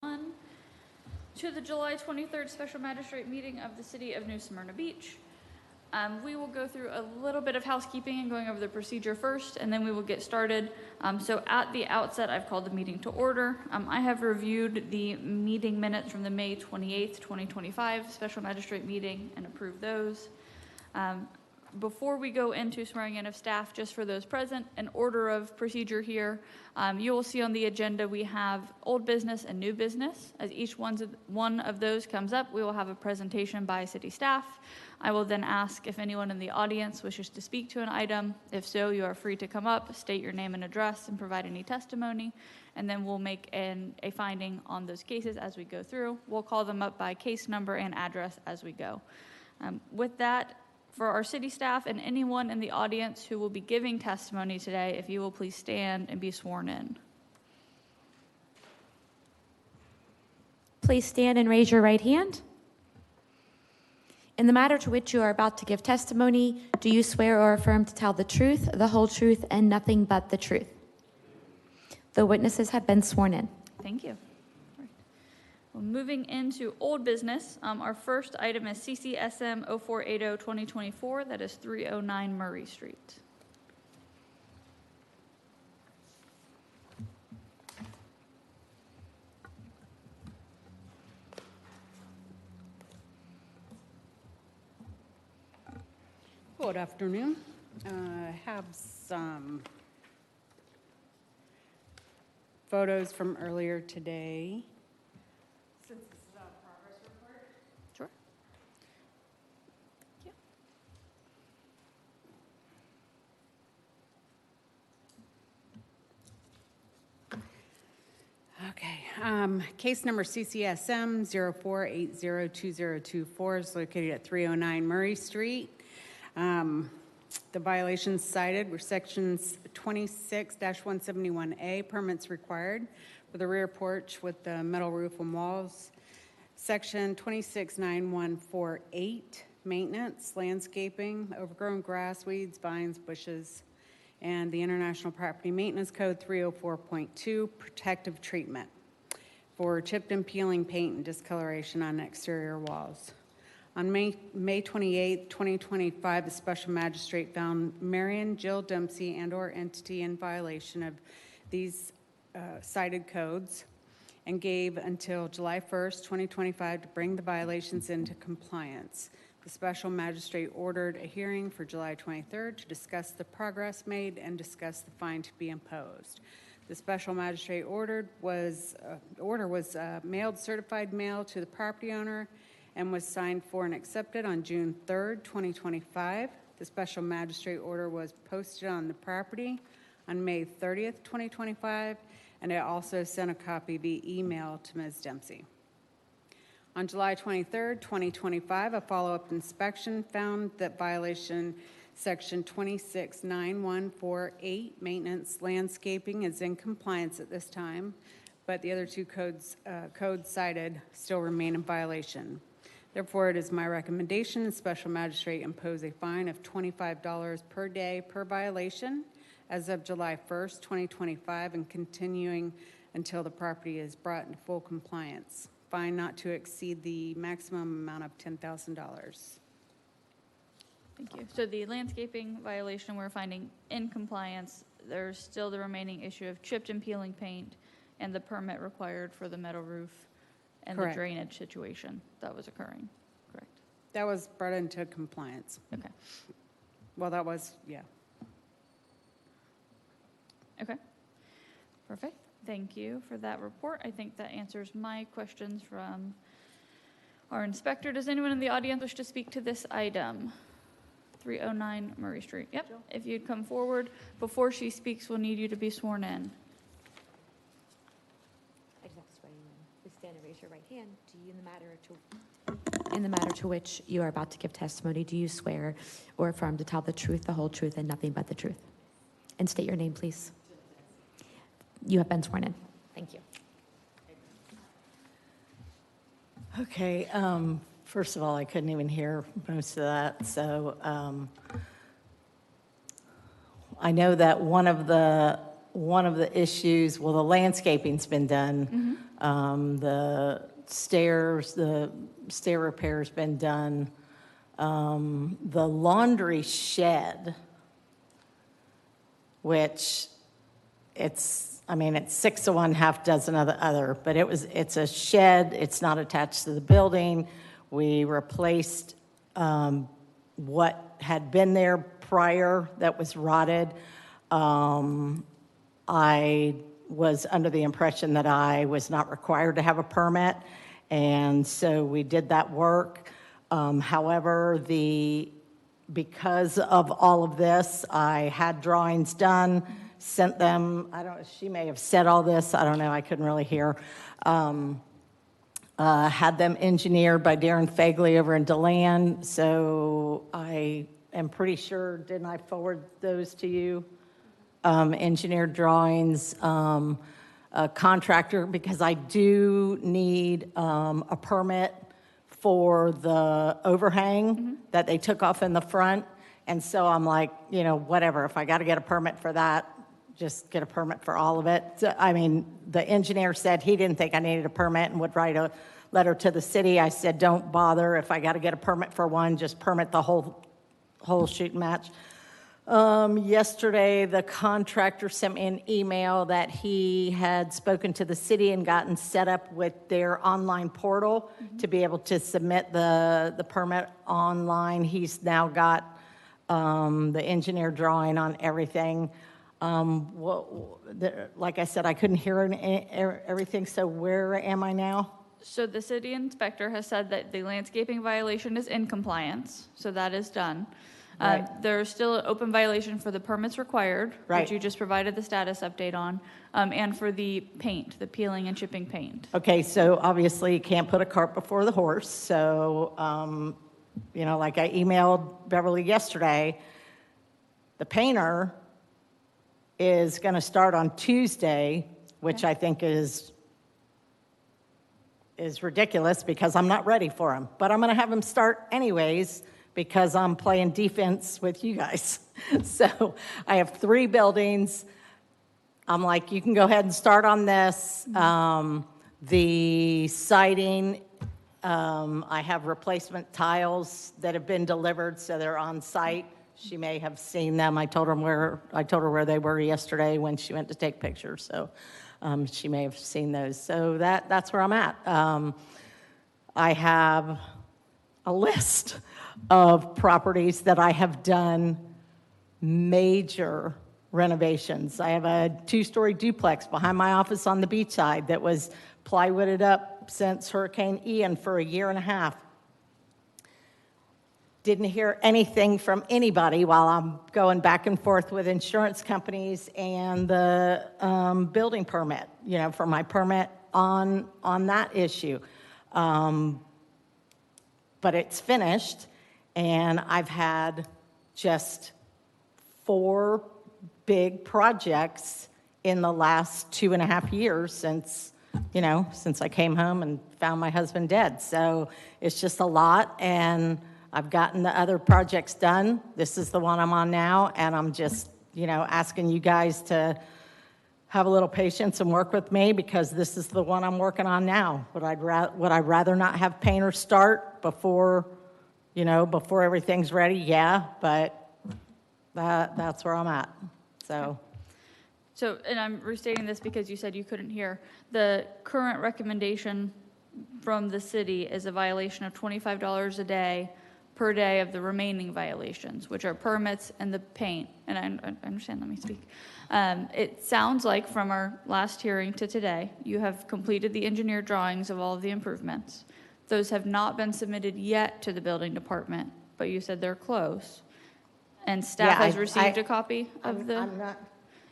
To the July 23rd special magistrate meeting of the City of New Smyrna Beach. We will go through a little bit of housekeeping and going over the procedure first, and then we will get started. So at the outset, I've called the meeting to order. I have reviewed the meeting minutes from the May 28th, 2025 special magistrate meeting and approved those. Before we go into swearing in of staff, just for those present, an order of procedure here. You will see on the agenda we have old business and new business. As each one of those comes up, we will have a presentation by city staff. I will then ask if anyone in the audience wishes to speak to an item. If so, you are free to come up, state your name and address, and provide any testimony. And then we'll make a finding on those cases as we go through. We'll call them up by case number and address as we go. With that, for our city staff and anyone in the audience who will be giving testimony today, if you will please stand and be sworn in. Please stand and raise your right hand. In the matter to which you are about to give testimony, do you swear or affirm to tell the truth, the whole truth, and nothing but the truth? The witnesses have been sworn in. Thank you. Well, moving into old business, our first item is CCSM 0480-2024. That is 309 Murray Street. Good afternoon. I have some photos from earlier today. Since this is a progress report. Sure. Thank you. Okay. Case number CCSM 04802024 is located at 309 Murray Street. The violations cited were sections 26-171A, permits required for the rear porch with the metal roof and walls. Section 269148, maintenance, landscaping, overgrown grass, weeds, vines, bushes, and the International Property Maintenance Code 304.2, protective treatment for chipped and peeling paint and discoloration on exterior walls. On May 28, 2025, the special magistrate found Marion Jill Dempsey and/or entity in violation of these cited codes and gave until July 1st, 2025 to bring the violations into compliance. The special magistrate ordered a hearing for July 23rd to discuss the progress made and discuss the fine to be imposed. The special magistrate order was mailed certified mail to the property owner and was signed for and accepted on June 3rd, 2025. The special magistrate order was posted on the property on May 30th, 2025, and I also sent a copy via email to Ms. Dempsey. On July 23rd, 2025, a follow-up inspection found that violation section 269148, maintenance landscaping, is in compliance at this time, but the other two codes cited still remain in violation. Therefore, it is my recommendation the special magistrate impose a fine of $25 per day per violation as of July 1st, 2025, and continuing until the property is brought into full compliance. Fine not to exceed the maximum amount of $10,000. Thank you. So the landscaping violation we're finding in compliance. There's still the remaining issue of chipped and peeling paint and the permit required for the metal roof and Correct. The drainage situation that was occurring, correct? That was brought into compliance. Okay. Well, that was, yeah. Okay. Perfect. Thank you for that report. I think that answers my questions from our inspector. Does anyone in the audience wish to speak to this item? 309 Murray Street. Yep. If you'd come forward. Before she speaks, we'll need you to be sworn in. I just have to swear you in. Please stand and raise your right hand. Do you, in the matter to which you are about to give testimony, do you swear or affirm to tell the truth, the whole truth, and nothing but the truth? And state your name, please. You have been sworn in. Thank you. Okay, first of all, I couldn't even hear most of that, so I know that one of the issues, well, the landscaping's been done, The stair repair's been done. The laundry shed, which it's 6 of one, half dozen of the other, but it's a shed, it's not attached to the building. We replaced what had been there prior that was rotted. I was under the impression that I was not required to have a permit, and so we did that work. However, because of all of this, I had drawings done, sent them. I don't. She may have said all this. I don't know. I couldn't really hear. Had them engineered by Darren Fagley over in DeLand. So I am pretty sure. Didn't I forward those to you? Engineered drawings. A contractor, because I do need a permit for the overhang that they took off in the front. And so I'm like, whatever, if I got to get a permit for that, just get a permit for all of it. So, the engineer said he didn't think I needed a permit and would write a letter to the city. I said, don't bother. If I got to get a permit for one, just permit the whole shooting match. Yesterday, the contractor sent me an email that he had spoken to the city and gotten set up with their online portal to be able to submit the permit online. He's now got the engineer drawing on everything. Like I said, I couldn't hear everything, so where am I now? So the city inspector has said that the landscaping violation is in compliance, so that is done. Right. There's still an open violation for the permits required, Right. which you just provided the status update on, and for the paint, the peeling and chipping paint. Okay, so obviously you can't put a cart before the horse. So, like I emailed Beverly yesterday, the painter is going to start on Tuesday, which I think is ridiculous because I'm not ready for him. But I'm going to have him start anyways because I'm playing defense with you guys. So I have 3 buildings. I'm like, you can go ahead and start on this. The siding, I have replacement tiles that have been delivered, so they're on site. She may have seen them. I told her where they were yesterday when she went to take pictures. So she may have seen those. So that's where I'm at. I have a list of properties that I have done major renovations. I have a 2-story duplex behind my office on the beachside that was plywooded up since Hurricane Ian for 1.5 years. Didn't hear anything from anybody while I'm going back and forth with insurance companies and the building permit, for my permit on that issue. But it's finished, and I've had just 4 big projects in the last 2.5 years since I came home and found my husband dead. So it's just a lot, and I've gotten the other projects done. This is the one I'm on now, and I'm just, asking you guys to have a little patience and work with me because this is the one I'm working on now. Would I rather not have painters start before everything's ready? Yeah, but that's where I'm at. So, and I'm restating this because you said you couldn't hear. The current recommendation from the city is a violation of $25 a day per day of the remaining violations, which are permits and the paint. And I understand, let me speak. It sounds like from our last hearing to today, you have completed the engineered drawings of all of the improvements. Those have not been submitted yet to the building department, but you said they're close. And staff has received a copy of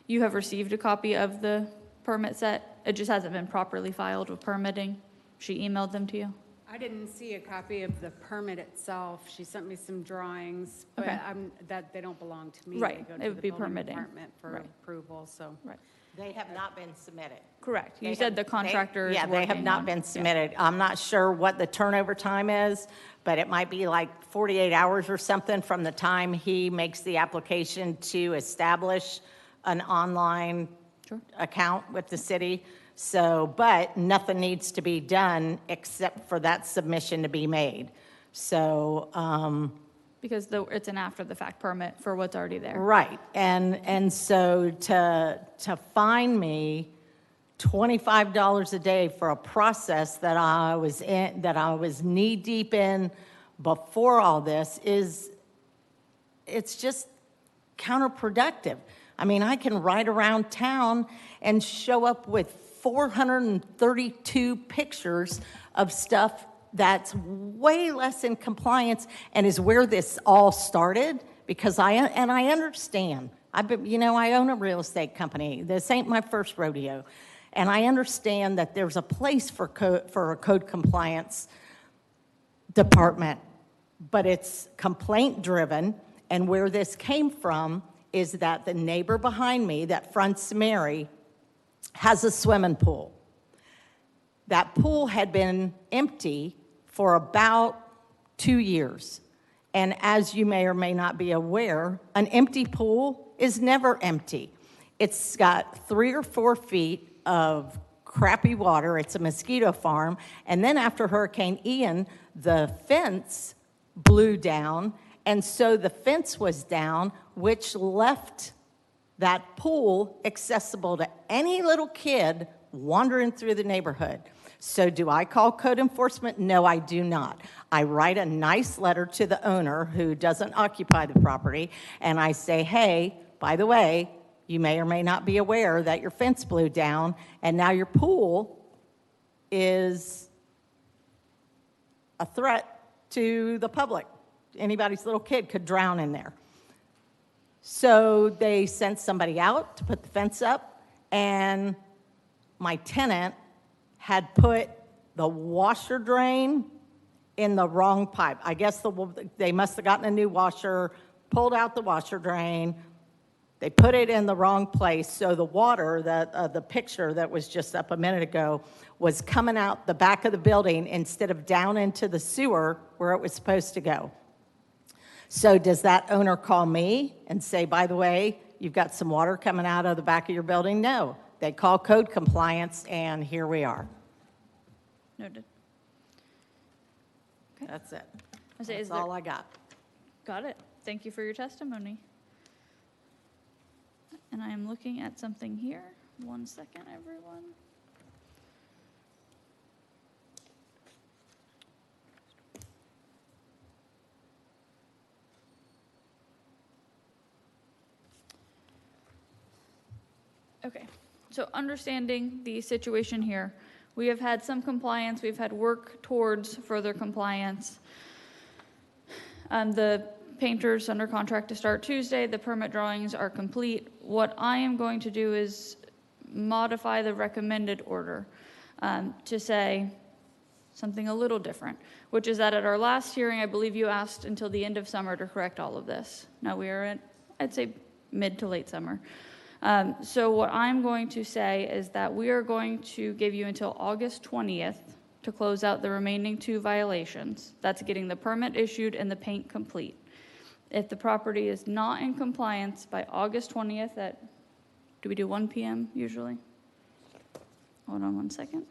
You have received a copy of the permit set? It just hasn't been properly filed with permitting? She emailed them to you? I didn't see a copy of the permit itself. She sent me some drawings, but Okay. that they don't belong to me. Right, They go it to would the be building permitting. department for Right. approval, so. Right. they have not been submitted. Correct. You said the contractor is Yeah, they have working not on- been yeah. submitted. I'm not sure what the turnover time is, but it might be like 48 hours or something from the time he makes the application to establish an online Sure. account with the city. So, but nothing needs to be done except for that submission to be made. So, Because it's an after-the-fact permit for what's already there. right, and so to fine me $25 a day for a process that I was knee-deep in before all this it's just counterproductive. I mean, I can ride around town and show up with 432 pictures of stuff that's way less in compliance and is where this all started, because I understand. I own a real estate company. This ain't my first rodeo. And I understand that there's a place for a code compliance department, but it's complaint driven. And where this came from is that the neighbor behind me that fronts Mary has a swimming pool. That pool had been empty for about 2 years. And as you may or may not be aware, an empty pool is never empty. It's got 3 or 4 feet of crappy water. It's a mosquito farm. And then after Hurricane Ian, the fence blew down. And so the fence was down, which left that pool accessible to any little kid wandering through the neighborhood. So do I call code enforcement? No, I do not. I write a nice letter to the owner who doesn't occupy the property, and I say, hey, by the way, you may or may not be aware that your fence blew down, and now your pool is a threat to the public. Anybody's little kid could drown in there. So they sent somebody out to put the fence up, and my tenant had put the washer drain in the wrong pipe. I guess they must have gotten a new washer, pulled out the washer drain. They put it in the wrong place, so the water, the picture that was just up a minute ago, was coming out the back of the building instead of down into the sewer where it was supposed to go. So does that owner call me and say, by the way, you've got some water coming out of the back of your building? No. They call code compliance, and here we are. Noted. Okay. That's it. Is That's all I got. Got it. Thank you for your testimony. And I am looking at something here. 1 second, everyone. Okay, so understanding the situation here, we have had some compliance, we've had work towards further compliance. The painter's under contract to start Tuesday, the permit drawings are complete. What I am going to do is modify the recommended order to say something a little different, which is that at our last hearing, I believe you asked until the end of summer to correct all of this. Now we are at, I'd say, mid to late summer. So what I'm going to say is that we are going to give you until August 20th to close out the remaining 2 violations. That's getting the permit issued and the paint complete. If the property is not in compliance by August 20th at, do we do 1 p.m. usually? Hold on 1 second.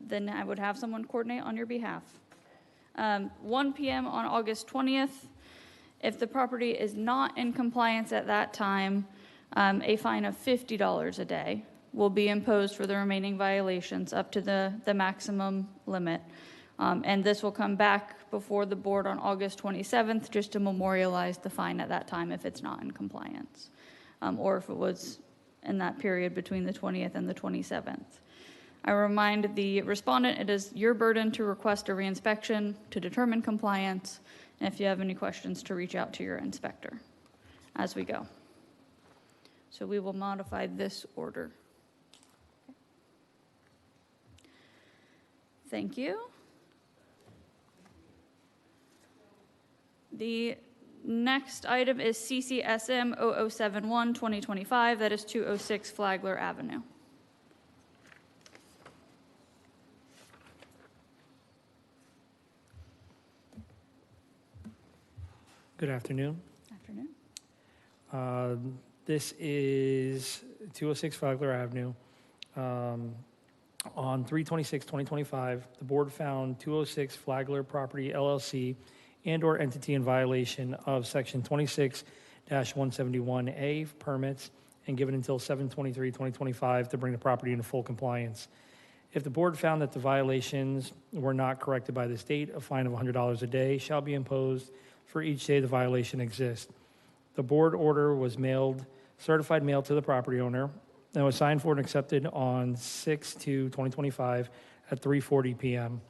Then I would have someone coordinate on your behalf. 1 p.m. on August 20th. If the property is not in compliance at that time, a fine of $50 a day will be imposed for the remaining violations up to the maximum limit. And this will come back before the board on August 27th just to memorialize the fine at that time if it's not in compliance, or if it was in that period between the 20th and the 27th. I remind the respondent it is your burden to request a reinspection to determine compliance, and if you have any questions, to reach out to your inspector as we go. So we will modify this order. Thank you. The next item is CCSM 0071-2025. That is 206 Flagler Avenue. Good afternoon. Afternoon. This is 206 Flagler Avenue. On 3/26/2025, the board found 206 Flagler Property LLC and/or entity in violation of Section 26-171A permits and given until 7/23/2025 to bring the property into full compliance. If the board found that the violations were not corrected by this date, a fine of $100 a day shall be imposed for each day the violation exists. The board order was certified mail to the property owner, and was signed for and accepted on 6/2/2025 at 3:40 p.m.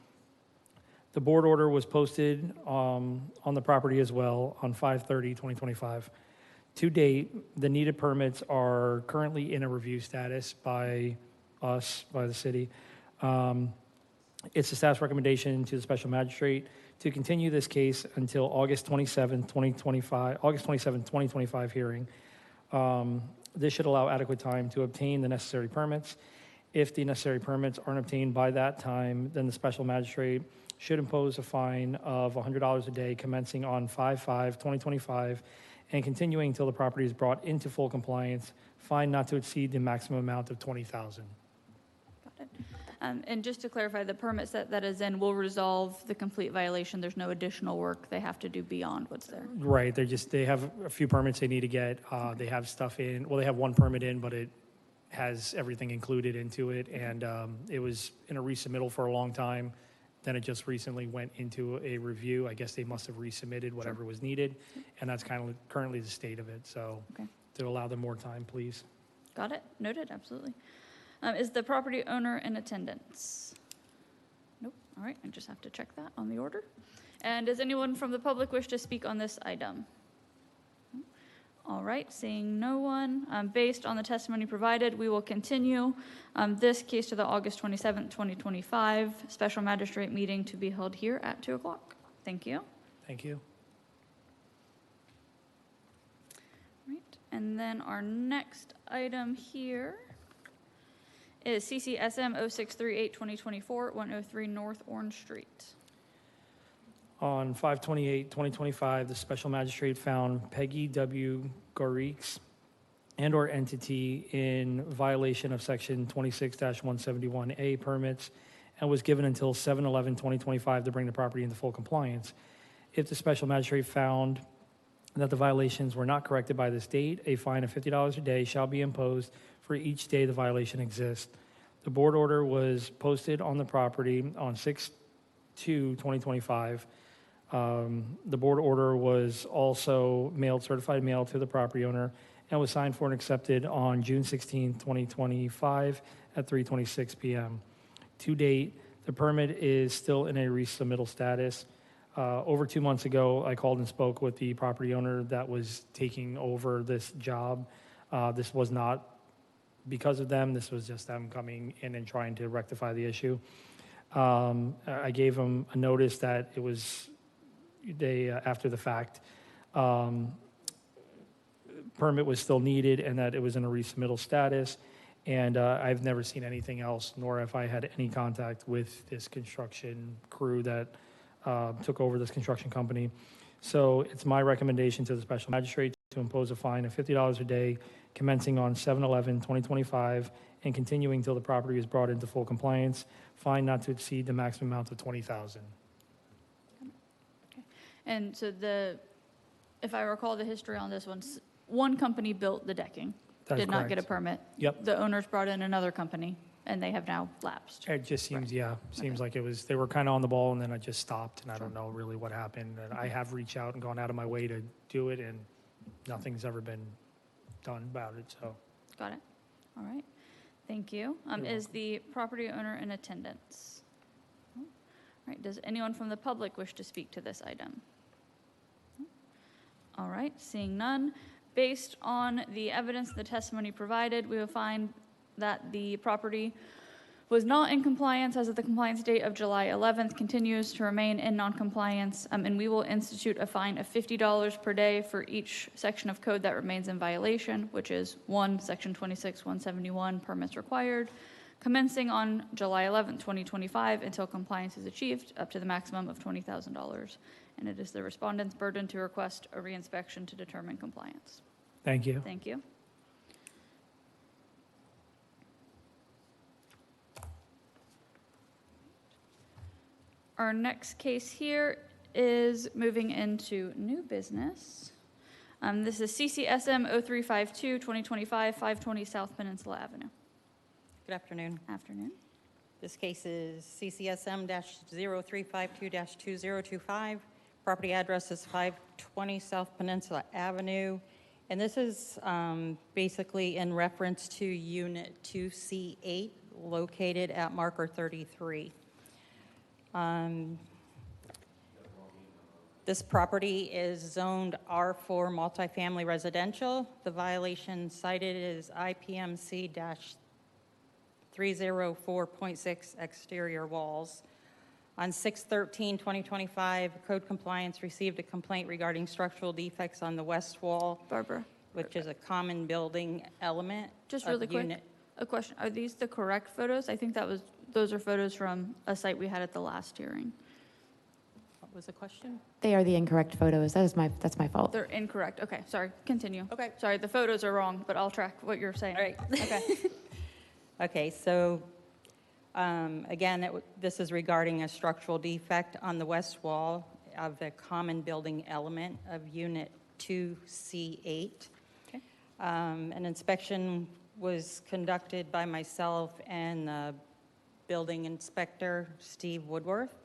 The board order was posted on the property as well on 5/30/2025. To date, the needed permits are currently in a review status by the city. It's the staff's recommendation to the special magistrate to continue this case until August 27, 2025 hearing. This should allow adequate time to obtain the necessary permits. If the necessary permits aren't obtained by that time, then the special magistrate should impose a fine of $100 a day commencing on 5/5/2025 and continuing until the property is brought into full compliance, fine not to exceed the maximum amount of $20,000. Got it. And just to clarify, the permit set that is in will resolve the complete violation. There's no additional work they have to do beyond what's there. Right, they have a few permits they need to get. They have stuff in, well, they have one permit in, but it has everything included into it. And it was in a resubmittal for a long time. Then it just recently went into a review. I guess they must have resubmitted whatever was needed. And that's kind of currently the state of it. So Okay. to allow them more time, please. Got it. Noted. Absolutely. Is the property owner in attendance? Nope. All right. I just have to check that on the order. And does anyone from the public wish to speak on this item? All right. Seeing no one, based on the testimony provided, we will continue this case to the August 27th, 2025 special magistrate meeting to be held here at 2 o'clock. Thank you. Thank you. Right. And then our next item here is CCSM 0638-2024, 103 North Orange Street. On 5/28/2025, the special magistrate found Peggy W. Garriques and/or entity in violation of Section 26-171A permits and was given until 7/11/2025 to bring the property into full compliance. If the special magistrate found that the violations were not corrected by this date, a fine of $50 a day shall be imposed for each day the violation exists. The board order was posted on the property on 6/2/2025. The board order was also certified mail to the property owner, and was signed for and accepted on June 16, 2025 at 3:26 p.m. To date, the permit is still in a resubmittal status. Over 2 months ago, I called and spoke with the property owner that was taking over this job. This was not because of them. This was just them coming in and trying to rectify the issue. I gave them a notice that it was after the fact. Permit was still needed and that it was in a resubmittal status. And I've never seen anything else, nor have I had any contact with this construction crew that took over this construction company. So it's my recommendation to the special magistrate to impose a fine of $50 a day commencing on 7/11/2025 and continuing until the property is brought into full compliance. Fine not to exceed the maximum amount of $20,000. And so if I recall the history on this one company built the decking, That is did not get a correct. permit. Yep. The owners brought in another company, and they have now lapsed. It just seems, Right. seems Okay. like they were kind of on the ball and then it just stopped and I don't know really what happened. And I have reached out and gone out of my way to do it and nothing's ever been done about it, so. Got it. All right. Thank you. Is the property owner in attendance? All right. Does anyone from the public wish to speak to this item? All right. Seeing none. Based on the evidence, the testimony provided, we will find that the property was not in compliance as of the compliance date of July 11th, continues to remain in noncompliance, and we will institute a fine of $50 per day for each section of code that remains in violation, which is 1, Section 26-171, permits required, commencing on July 11th, 2025, until compliance is achieved, up to the maximum of $20,000. and it is the respondent's burden to request a reinspection to determine compliance. Thank you. Thank you. Our next case here is moving into new business. This is CCSM 0352, 2025, 520 South Peninsula Avenue. Good afternoon. Afternoon. This case is CCSM-0352-2025. Property address is 520 South Peninsula Avenue. And this is basically in reference to Unit 2C8 located at marker 33. This property is zoned R4 multifamily residential. The violation cited is IPMC-304.6 exterior walls. On 6/13/2025, code compliance received a complaint regarding structural defects on the west wall, Barbara, which is a common building element. just of really quick, unit- a question. Are these the correct photos? I think those are photos from a site we had at the last hearing. What was the question? They are the incorrect photos. That's my fault. They're incorrect. Okay, sorry. Continue. Okay. Sorry, the photos are wrong, but I'll track what you're saying. All right. Okay. Okay, so again, this is regarding a structural defect on the west wall of the common building element of Unit 2C8. Okay. An inspection was conducted by myself and the building inspector, Steve Woodworth.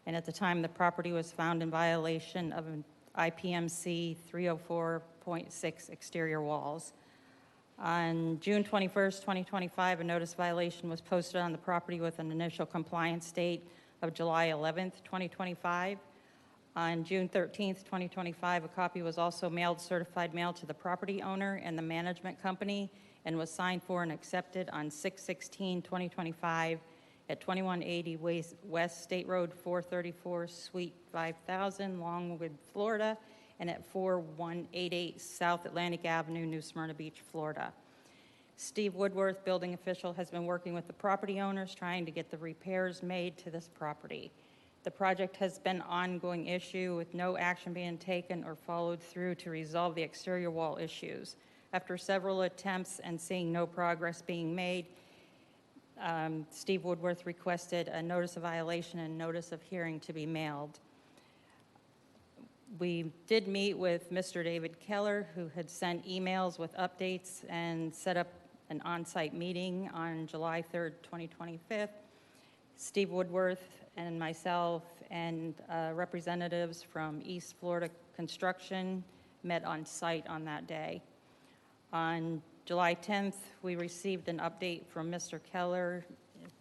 And at the time, the property was found in violation of an IPMC 304.6 exterior walls. On June 21st, 2025, a notice violation was posted on the property with an initial compliance date of July 11th, 2025. On June 13th, 2025, a copy was also mailed, certified mail to the property owner and the management company, and was signed for and accepted on 6/16/2025 at 2180 West State Road 434, Suite 5000, Longwood, Florida, and at 4188 South Atlantic Avenue, New Smyrna Beach, Florida. Steve Woodworth, building official, has been working with the property owners trying to get the repairs made to this property. The project has been an ongoing issue with no action being taken or followed through to resolve the exterior wall issues. After several attempts and seeing no progress being made, Steve Woodworth requested a notice of violation and notice of hearing to be mailed. We did meet with Mr. David Keller, who had sent emails with updates and set up an on-site meeting on July 3rd, 2025. Steve Woodworth and myself and representatives from East Florida Construction met on site on that day. On July 10th, we received an update from Mr. Keller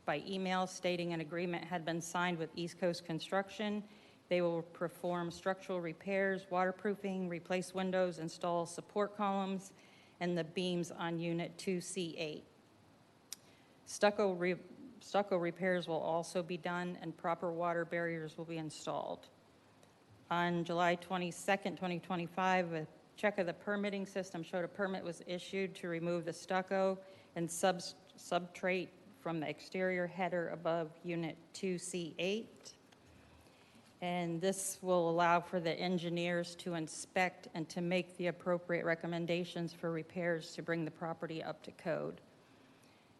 by email stating an agreement had been signed with East Coast Construction. They will perform structural repairs, waterproofing, replace windows, install support columns, and the beams on Unit 2C8. Stucco repairs will also be done, and proper water barriers will be installed. On July 22nd, 2025, a check of the permitting system showed a permit was issued to remove the stucco and substrate from the exterior header above Unit 2C8. And this will allow for the engineers to inspect and to make the appropriate recommendations for repairs to bring the property up to code.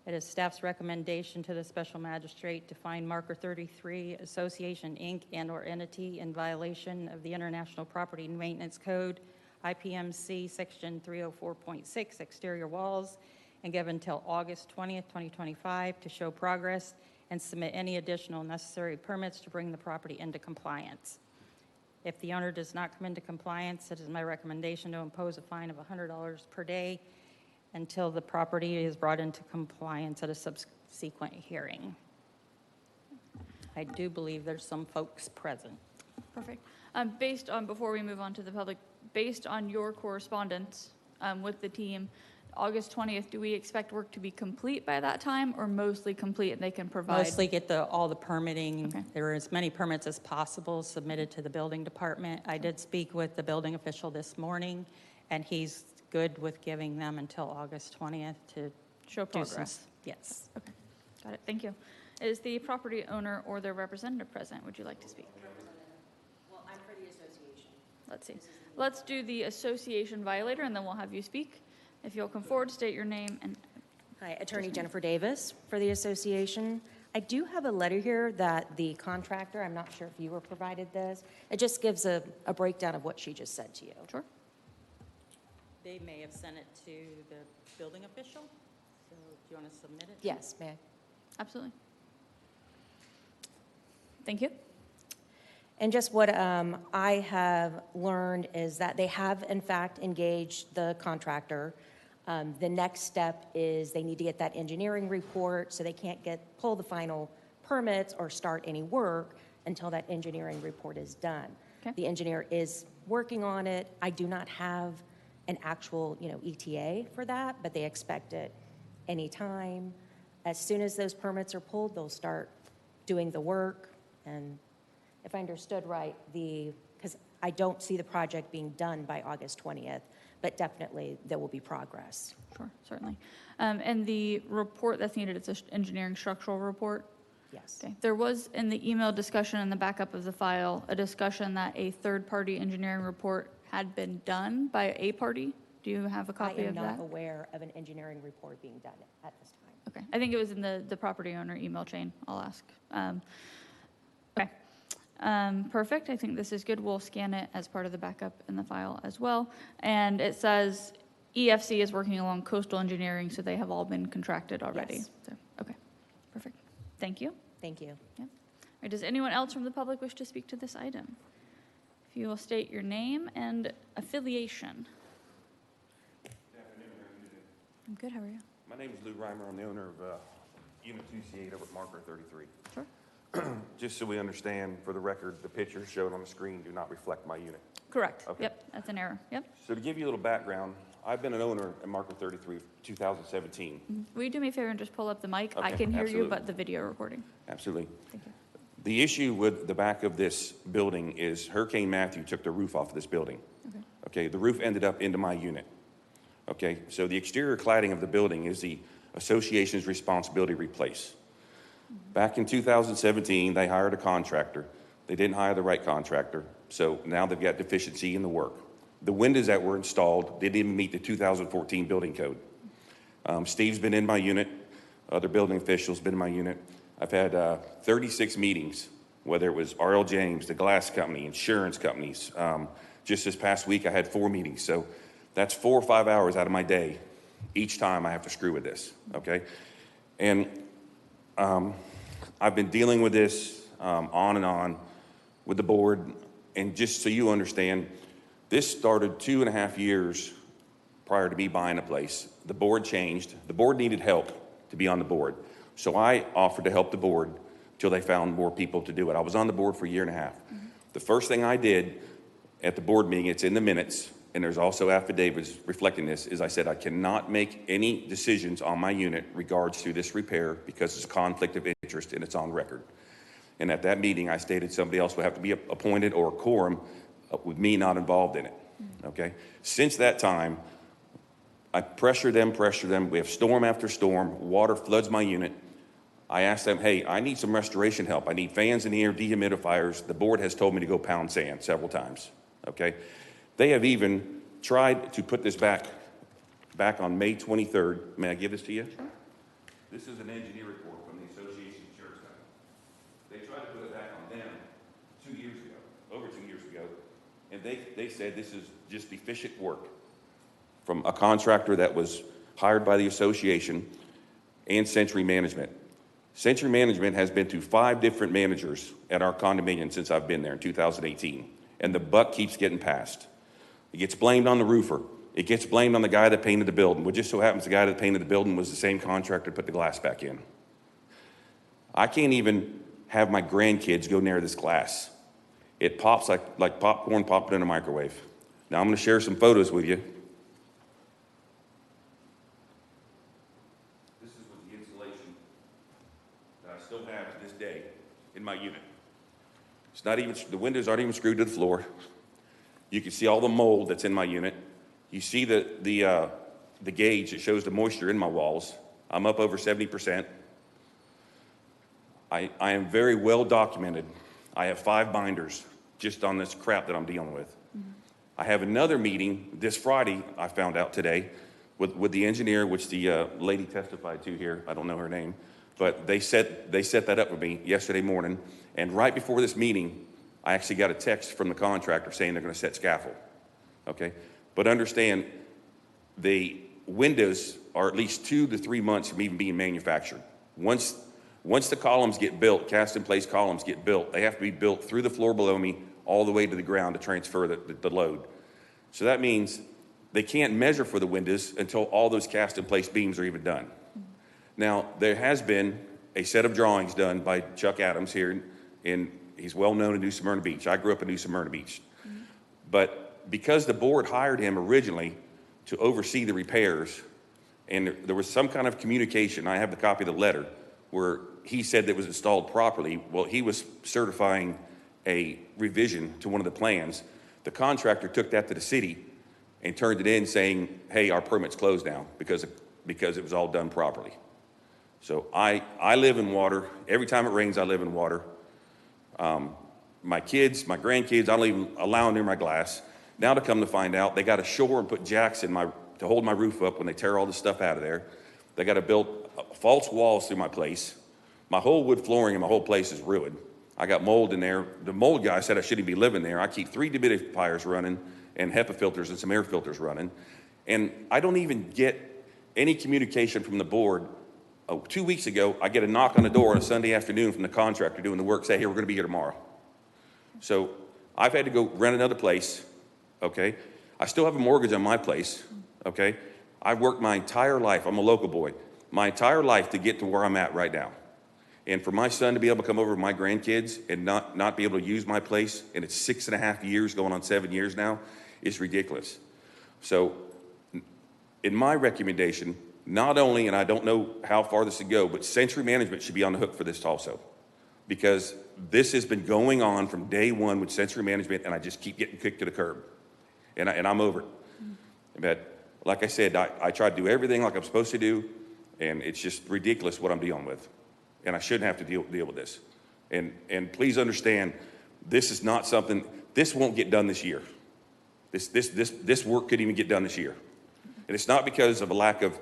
It is staff's recommendation to the special magistrate to find Marker 33 Association, Inc. and/or entity in violation of the International Property Maintenance Code, IPMC Section 304.6 exterior walls, and give until August 20th, 2025 to show progress and submit any additional necessary permits to bring the property into compliance. If the owner does not come into compliance, it is my recommendation to impose a fine of $100 per day until the property is brought into compliance at a subsequent hearing. I do believe there's some folks present. Perfect. Before we move on to the public, based on your correspondence with the team, August 20th, do we expect work to be complete by that time, or mostly complete and they can provide? Mostly get all the permitting. Okay. There are as many permits as possible submitted to the building department. I did speak with the building official this morning, and he's good with giving them until August 20th to Show do some. progress. Yes. Okay, got it. Thank you. Is the property owner or their representative present? Would you like to speak? Well, I'm for the let's see. Let's do the association violator, and then we'll have you speak. If you'll come forward, state your name and. Hi, Attorney Jennifer Davis for the association. I do have a letter here that the contractor, I'm not sure if you were provided this, it just gives a breakdown of what she just said to you. Sure. They may have sent it to the building official, so do you want to submit it? Yes, may I? Absolutely. Thank you. And just what I have learned is that they have in fact engaged the contractor. The next step is they need to get that engineering report, so they can't pull the final permits or start any work until that engineering report is done. Okay. The engineer is working on it. I do not have an actual, ETA for that, but they expect it anytime. As soon as those permits are pulled, they'll start doing the work. And if I understood right, because I don't see the project being done by August 20th, but definitely there will be progress. Sure, certainly. And the report that's needed, it's an engineering structural report? Yes. Okay. There was in the email discussion in the backup of the file, a discussion that a third-party engineering report had been done by a party. Do you have a I copy am of that? not aware of an engineering report being done at this time. Okay, I think it was in the property owner email chain, I'll ask. Okay, perfect, I think this is good, we'll scan it as part of the backup in the file as well. And it says EFC is working along coastal engineering, so they have all been contracted already. Yes. So, okay, perfect, thank you. Thank you. Yep. All right, does anyone else from the public wish to speak to this item? If you will state your name and affiliation. I'm good, how are you? My name is Lou Reimer. I'm the owner of Unit 2C8 over at Marker 33. Sure. Just so we understand, for the record, the pictures shown on the screen do not reflect my unit. Correct, Okay. yep, that's an error, yep. So to give you a little background, I've been an owner at Marker 33 for 2017. Will you do me a favor and just pull up the mic? I Okay, can hear you, absolutely. but the video recording. Absolutely. Thank you. The issue with the back of this building is Hurricane Matthew took the roof off of this building. Okay. Okay, the roof ended up into my unit. Okay, so the exterior cladding of the building is the association's responsibility to replace. Back in 2017, they hired a contractor. They didn't hire the right contractor, so now they've got deficiency in the work. The windows that were installed didn't even meet the 2014 building code. Steve's been in my unit. Other building officials been in my unit. I've had 36 meetings, whether it was R.L. James, the glass company, insurance companies. Just this past week, I had 4 meetings. So that's 4 or 5 hours out of my day each time I have to screw with this, okay? And I've been dealing with this on and on with the board. And just so you understand, this started 2.5 years prior to me buying a place. The board changed. The board needed help to be on the board. So I offered to help the board till they found more people to do it. I was on the board for 1.5 years. Mm-hmm. The first thing I did at the board meeting, it's in the minutes, and there's also affidavits reflecting this, is I said I cannot make any decisions on my unit regards to this repair because it's a conflict of interest and it's on record. And at that meeting, I stated somebody else would have to be appointed or a quorum with me not involved in it, okay? Since that time, I pressure them. We have storm after storm. Water floods my unit. I asked them, hey, I need some restoration help. I need fans in the air, dehumidifiers. The board has told me to go pound sand several times, okay? They have even tried to put this back on May 23rd. May I give this to you? Sure. This is an engineer report from the Association Insurance Company. They tried to put it back on them 2 years ago, over 2 years ago, and they said this is just deficient work from a contractor that was hired by the association and Century Management. Century Management has been to 5 different managers at our condominium since I've been there in 2018, and the buck keeps getting passed. It gets blamed on the roofer. It gets blamed on the guy that painted the building. Well, just so happens the guy that painted the building was the same contractor that put the glass back in. I can't even have my grandkids go near this glass. It pops like popcorn popping in a microwave. Now I'm going to share some photos with you. This is with the insulation that I still have to this day in my unit. It's not even, the windows aren't even screwed to the floor. You can see all the mold that's in my unit. You see the gauge that shows the moisture in my walls. I'm up over 70%. I am very well documented. I have 5 binders just on this crap that I'm dealing with. Mm-hmm. I have another meeting this Friday, I found out today, with the engineer, which the lady testified to here. I don't know her name, but they set that up with me yesterday morning. And right before this meeting, I actually got a text from the contractor saying they're going to set scaffold. Okay, but understand the windows are at least 2 to 3 months from even being manufactured. Once the columns get built, cast in place columns get built, they have to be built through the floor below me all the way to the ground to transfer the load. So that means they can't measure for the windows until all those cast in place beams are even done. Now, there has been a set of drawings done by Chuck Adams here he's well known in New Smyrna Beach. I grew up in New Smyrna Beach. But because the board hired him originally to oversee the repairs, and there was some kind of communication, I have the copy of the letter, where he said that it was installed properly. Well, he was certifying a revision to one of the plans. The contractor took that to the city and turned it in saying, hey, our permit's closed now because it was all done properly. So I live in water. Every time it rains, I live in water. My kids, my grandkids, I don't even allow them near my glass. Now to come to find out, they got to shore and put jacks to hold my roof up when they tear all this stuff out of there. They got to build false walls through my place. My whole wood flooring in my whole place is ruined. I got mold in there. The mold guy said I shouldn't be living there. I keep 3 dehumidifiers running and HEPA filters and some air filters running. And I don't even get any communication from the board. 2 weeks ago, I get a knock on the door on a Sunday afternoon from the contractor doing the work, say, hey, we're going to be here tomorrow. So I've had to go rent another place, okay? I still have a mortgage on my place, okay? I've worked my entire life, I'm a local boy, my entire life to get to where I'm at right now. And for my son to be able to come over with my grandkids and not be able to use my place, and it's 6.5 years, going on 7 years now, is ridiculous. So in my recommendation, not only, and I don't know how far this would go, but Century Management should be on the hook for this also. Because this has been going on from day one with Century Management, and I just keep getting kicked to the curb. And I'm over it. But like I said, I try to do everything like I'm supposed to do, and it's just ridiculous what I'm dealing with. And I shouldn't have to deal with this. And please understand, this is not something, this won't get done this year. This work couldn't even get done this year. And it's not because of a lack of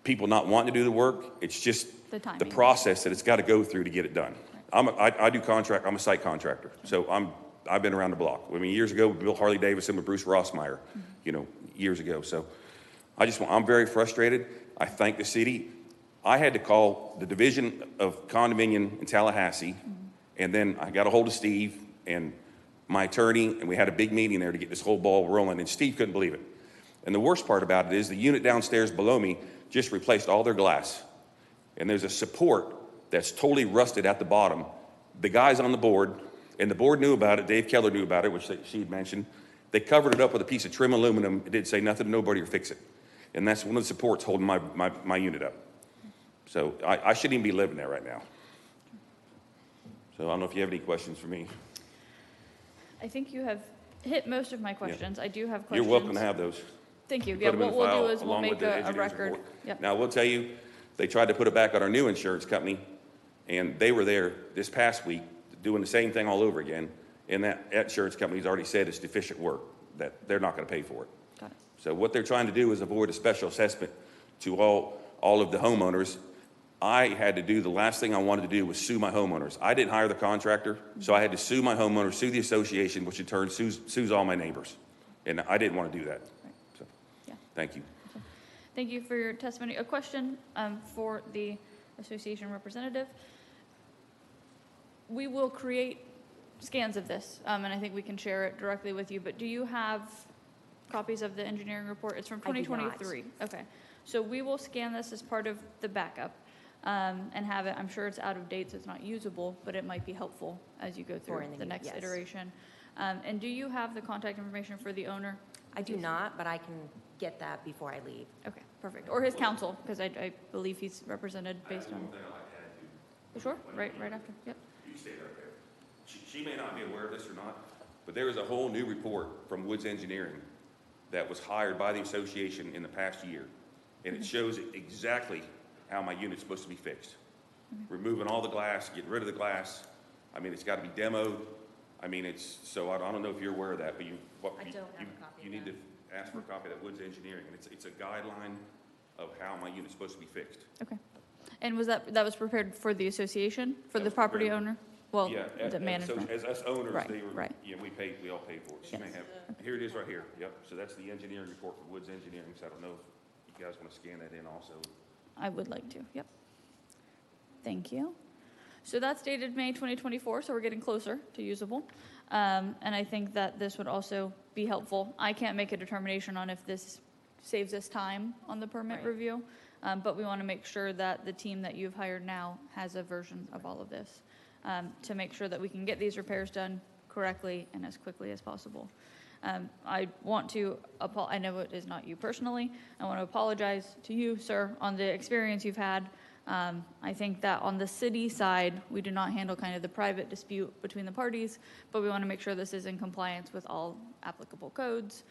people not wanting to do the work, it's just the process that it's got to go through to get it done. I do contract, I'm a site contractor, so I've been around the block. I mean, years ago, we built Harley Davidson with Bruce Rossmeyer, years ago. So I'm very frustrated. I thank the city. I had to call the Division of Condominium in Tallahassee, and then I got a hold of Steve and my attorney, and we had a big meeting there to get this whole ball rolling, and Steve couldn't believe it. And the worst part about it is the unit downstairs below me just replaced all their glass. And there's a support that's totally rusted at the bottom. The guys on the board, and the board knew about it, Dave Keller knew about it, which she had mentioned. They covered it up with a piece of trim aluminum. It didn't say nothing to nobody or fix it. And that's one of the supports holding my unit up. So I shouldn't even be living there right now. So I don't know if you have any questions for me. I think you have hit most of my questions. I do have questions. You're welcome to have those. Thank you. Put Yeah, them in what the we'll file do is we'll along make with the a engineer's record. report. Yep. Now, I will tell you, they tried to put it back on our new insurance company, and they were there this past week doing the same thing all over again, and that insurance company's already said it's deficient work, that they're not going to pay for it. Got it. So what they're trying to do is avoid a special assessment to all of the homeowners. I had to do, the last thing I wanted to do was sue my homeowners. I didn't hire the contractor, so I had to sue my homeowners, sue the association, which in turn sues all my neighbors. And I didn't want to do that. So, Yeah. thank you. Thank you for your testimony. A question for the association representative. We will create scans of this, and I think we can share it directly with you, but do you have copies of the engineering report? It's from I do not. 2023. Okay. So we will scan this as part of the backup and have it. I'm sure it's out of date, so it's not usable, but it might be helpful as you go through the next yes. iteration. And do you have the contact information for the owner? I do not, but I can get that before I leave. Okay, perfect. Or his counsel, because I believe he's represented based on. Sure, right after. Yep. You stay right there. She may not be aware of this or not, but there is a whole new report from Woods Engineering that was hired by the association in the past year, and it shows exactly how my unit's supposed to be fixed. Removing all the glass, getting rid of the glass. I mean, it's got to be demoed. I mean, so I don't know if you're aware of that, but I don't have a copy you of need that. to ask for a copy of that Woods Engineering, and it's a guideline of how my unit's supposed to be fixed. Okay. And was that was prepared for the association, for That the was property prepared- owner? Well, Yeah, the management. as us owners, Right, they were, right. yeah, we all paid for it. She may Yes. have, here it is right here, yep. So that's the engineering report for Woods Engineering, so I don't know if you guys want to scan that in also. I would like to, yep. Thank you. So that's dated May 2024, so we're getting closer to usable. And I think that this would also be helpful. I can't make a determination on if this saves us time on the permit Right. review, but we want to make sure that the team that you've hired now has a version of all of this to make sure that we can get these repairs done correctly and as quickly as possible. I want to, I know it is not you personally, I want to apologize to you, sir, on the experience you've had. I think that on the city side, we do not handle kind of the private dispute between the parties, but we want to make sure this is in compliance with all applicable codes.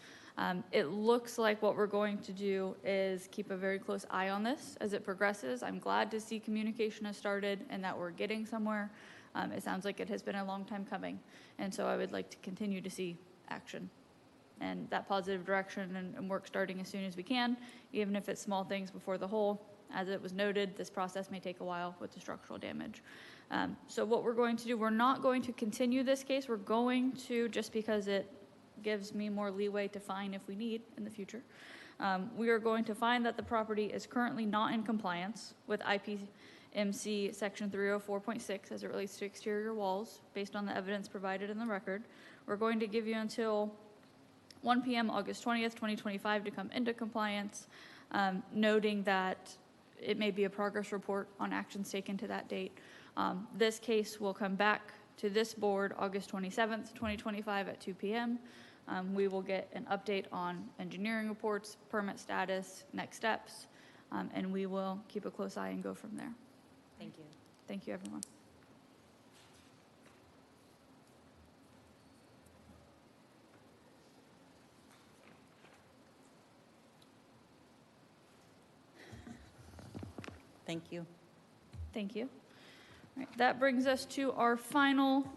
It looks like what we're going to do is keep a very close eye on this as it progresses. I'm glad to see communication has started and that we're getting somewhere. It sounds like it has been a long time coming, and so I would like to continue to see action and that positive direction and work starting as soon as we can, even if it's small things before the whole. As it was noted, this process may take a while with the structural damage. So what we're going to do, we're not going to continue this case. We're going to, just because it gives me more leeway to fine if we need in the future. We are going to find that the property is currently not in compliance with IPMC section 304.6 as it relates to exterior walls, based on the evidence provided in the record. We're going to give you until 1 p.m. August 20th, 2025 to come into compliance, noting that it may be a progress report on actions taken to that date. This case will come back to this board August 27th, 2025 at 2 p.m. We will get an update on engineering reports, permit status, next steps, and we will keep a close eye and go from there. Thank you. Thank you, everyone. Thank you. Thank you. All right, that brings us to our final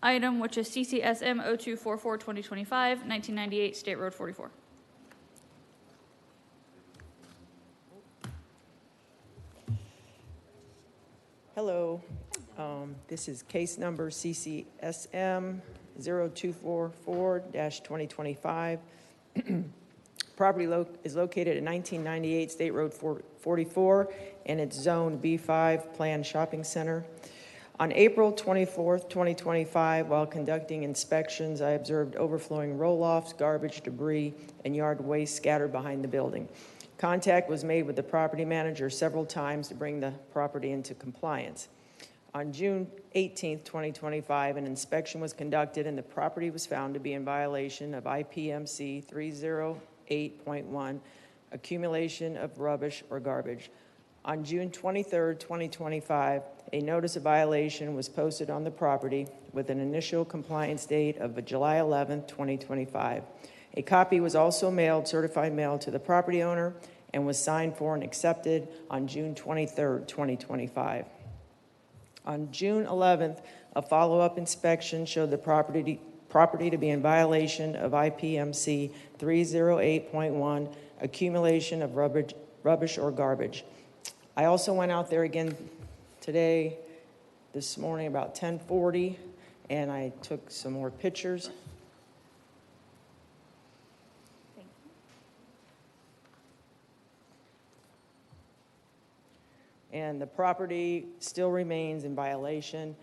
item, which is CCSM 0244 2025, 1998 State Road 44. Hello, this is case number CCSM 0244-2025. Property is located at 1998 State Road 44, and it's Zone B5 Planned Shopping Center. On April 24th, 2025, while conducting inspections, I observed overflowing roll-offs, garbage, debris, and yard waste scattered behind the building. Contact was made with the property manager several times to bring the property into compliance. On June 18th, 2025, an inspection was conducted and the property was found to be in violation of IPMC 308.1, accumulation of rubbish or garbage. On June 23rd, 2025, a notice of violation was posted on the property with an initial compliance date of July 11th, 2025. A copy was also mailed, certified mail, to the property owner and was signed for and accepted on June 23rd, 2025. On June 11th, a follow-up inspection showed the property to be in violation of IPMC 308.1, accumulation of rubbish or garbage. I also went out there again this morning about 10:40, and I took some more pictures. And the property still remains in violation.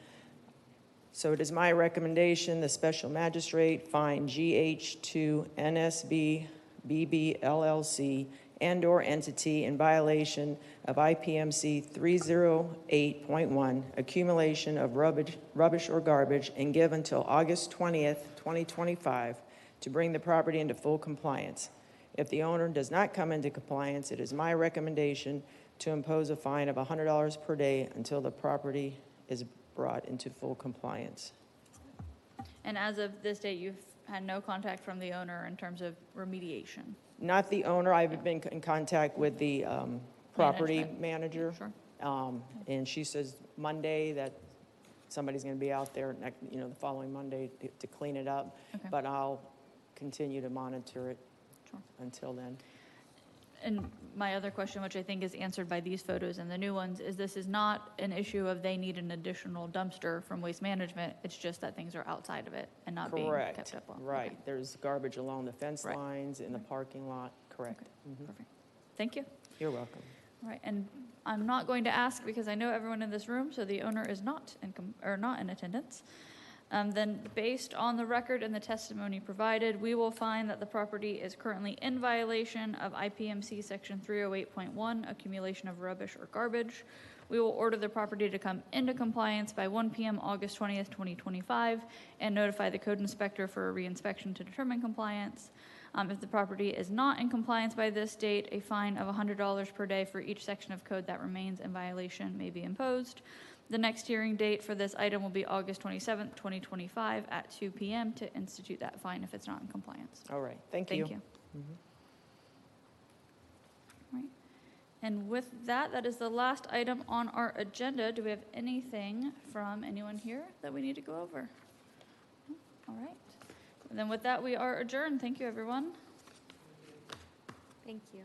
So it is my recommendation the special magistrate find GH2 NSB BB LLC and/or entity in violation of IPMC 308.1, accumulation of rubbish or garbage, and give until August 20th, 2025 to bring the property into full compliance. If the owner does not come into compliance, it is my recommendation to impose a fine of $100 per day until the property is brought into full compliance. And as of this date, you've had no contact from the owner in terms of remediation? Not the owner. I've been in contact with the property Management. manager. Sure. And she says Monday that somebody's going to be out there, the following Monday to clean it up. Okay. But I'll continue to monitor it Sure. until then. And my other question, which I think is answered by these photos and the new ones, is this is not an issue of they need an additional dumpster from Waste Management. It's just that things are outside of it and not being Correct. kept up on. Right. Okay. There's garbage along the fence Right. lines, in the parking lot. Correct. Mhm. Perfect. Thank you. You're welcome. All right, and I'm not going to ask because I know everyone in this room, so the owner is not in attendance. Then, based on the record and the testimony provided, we will find that the property is currently in violation of IPMC Section 308.1, accumulation of rubbish or garbage. We will order the property to come into compliance by 1 p.m. August 20th, 2025, and notify the code inspector for a reinspection to determine compliance. If the property is not in compliance by this date, a fine of $100 per day for each section of code that remains in violation may be imposed. The next hearing date for this item will be August 27th, 2025 at 2 p.m. to institute that fine if it's not in compliance. All right. Thank you. Thank you. Right. And with that, that is the last item on our agenda. Do we have anything from anyone here that we need to go over? No? All right. And then with that, we are adjourned. Thank you, everyone. Thank you.